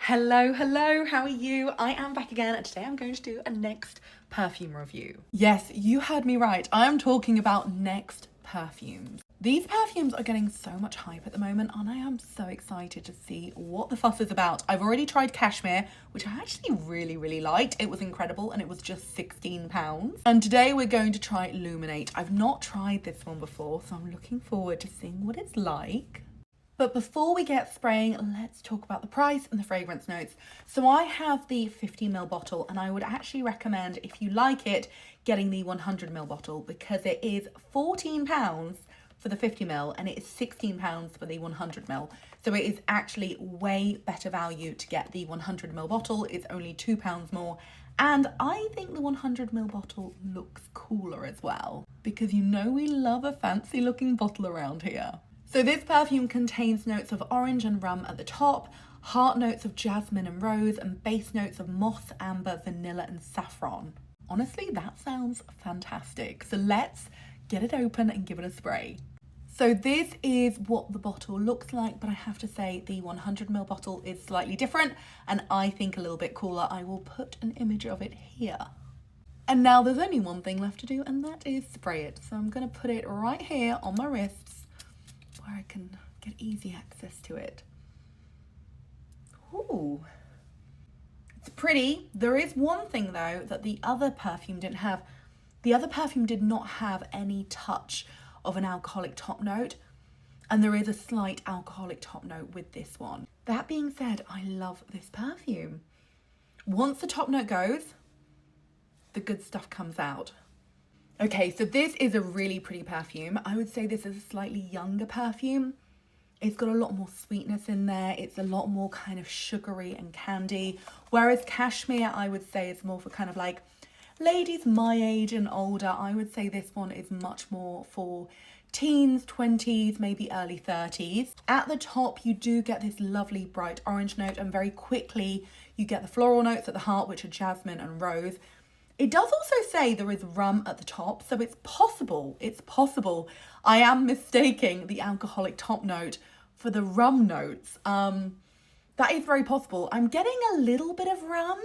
Hello, how are you? I am back again and today I'm going to do a Next perfume review. Yes, you heard me right. I am talking about Next perfumes. These perfumes are getting so much hype at the moment and I am so excited to see what the fuss is about. I've already tried Cashmere, which I actually really liked. It was incredible and it was just £16. And today we're going to try Luninate. I've not tried this one before, so I'm looking forward to seeing what it's like. But before we get spraying, let's talk about the price and the fragrance notes. So I have the 50ml bottle and I would actually recommend, if you like it, getting the 100ml bottle because it is £14 for the 50ml and it is £16 for the 100ml. So it is actually way better value to get the 100ml bottle. It's only £2 more. And I think the 100ml bottle looks cooler as well because you know we love a fancy looking bottle around here. So this perfume contains notes of orange and rum at the top, heart notes of jasmine and rose, and base notes of moss, amber, vanilla, and saffron. Honestly, that sounds fantastic. So let's get it open and give it a spray. So this is what the bottle looks like, but I have to say the 100ml bottle is slightly different and I think a little bit cooler. I will put an image of it here. And now there's only one thing left to do, and that is spray it. So I'm gonna put it right here on my wrists, where I can get easy access to it. Ooh, it's pretty. There is one thing though that the other perfume didn't have. The other perfume did not have any touch of an alcoholic top note, and there is a slight alcoholic top note with this one. That being said, I love this perfume. Once the top note goes, the good stuff comes out. Okay, so this is a really pretty perfume. I would say this is a slightly younger perfume. It's got a lot more sweetness in there. It's a lot more kind of sugary and candy. Whereas Cashmere, I would say, is more for kind of like ladies my age and older. I would say this one is much more for teens, 20s, maybe early 30s. At the top, you do get this lovely bright orange note, and very quickly you get the floral notes at the heart, which are jasmine and rose. It does also say there is rum at the top, so it's possible I am mistaking the alcoholic top note for the rum notes. That is very possible. I'm getting a little bit of rum,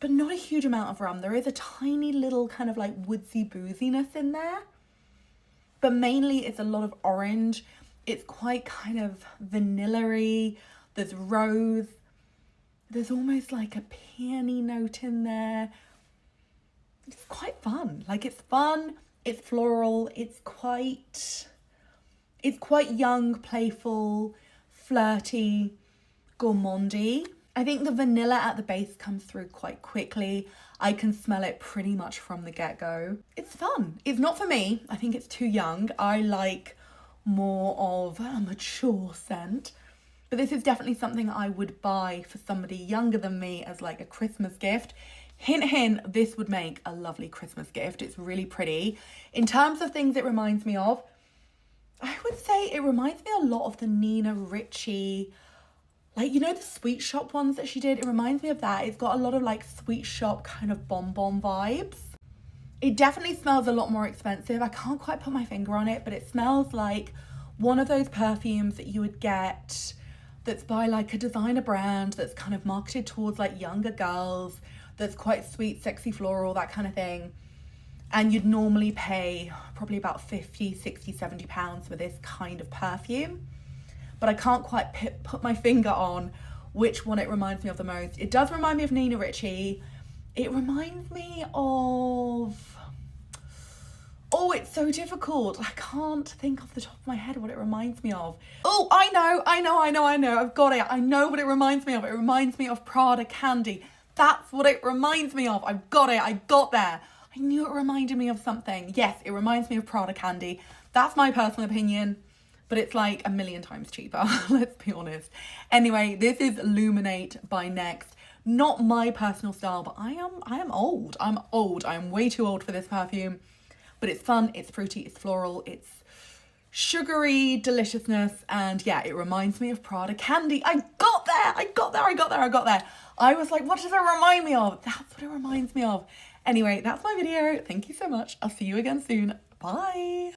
but not a huge amount of rum. There is a tiny little kind of like woodsy booziness in there, but mainly it's a lot of orange. It's quite kind of vanilla-y. There's rose. There's almost like a peony note in there. It's quite fun. Like, it's fun, it's floral, it's quite young, playful, flirty, gourmandy. I think the vanilla at the base comes through quite quickly. I can smell it pretty much from the get-go. It's fun. It's not for me. I think it's too young. I like more of a mature scent. But this is definitely something I would buy for somebody younger than me as like a Christmas gift. Hint, hint, this would make a lovely Christmas gift. It's really pretty. In terms of things it reminds me of, I would say it reminds me a lot of the Nina Ricci, like, you know, the sweet shop ones that she did. It reminds me of that. It's got a lot of like sweet shop kind of bonbon vibes. It definitely smells a lot more expensive. I can't quite put my finger on it, but it smells like one of those perfumes that you would get that's by like a designer brand that's kind of marketed towards like younger girls, that's quite sweet, sexy, floral, that kind of thing. And you'd normally pay probably about 50, 60, 70 pounds for this kind of perfume. But I can't quite put my finger on which one it reminds me of the most. It does remind me of Nina Ricci. It reminds me of... Oh, it's so difficult. I can't think off the top of my head what it reminds me of. Oh, I know. I've got it. I know what it reminds me of. It reminds me of Prada Candy. That's what it reminds me of. I've got it. I got there. I knew it reminded me of something. Yes, it reminds me of Prada Candy. That's my personal opinion, but it's like a million times cheaper. Let's be honest. Anyway, this is Luninate by Next. Not my personal style, but I am old. I'm old. I'm way too old for this perfume. But it's fun, it's fruity, it's floral, it's sugary deliciousness, and yeah, it reminds me of Prada Candy. I got there. I was like, what does it remind me of? That's what it reminds me of. Anyway, that's my video. Thank you so much. I'll see you again soon. Bye.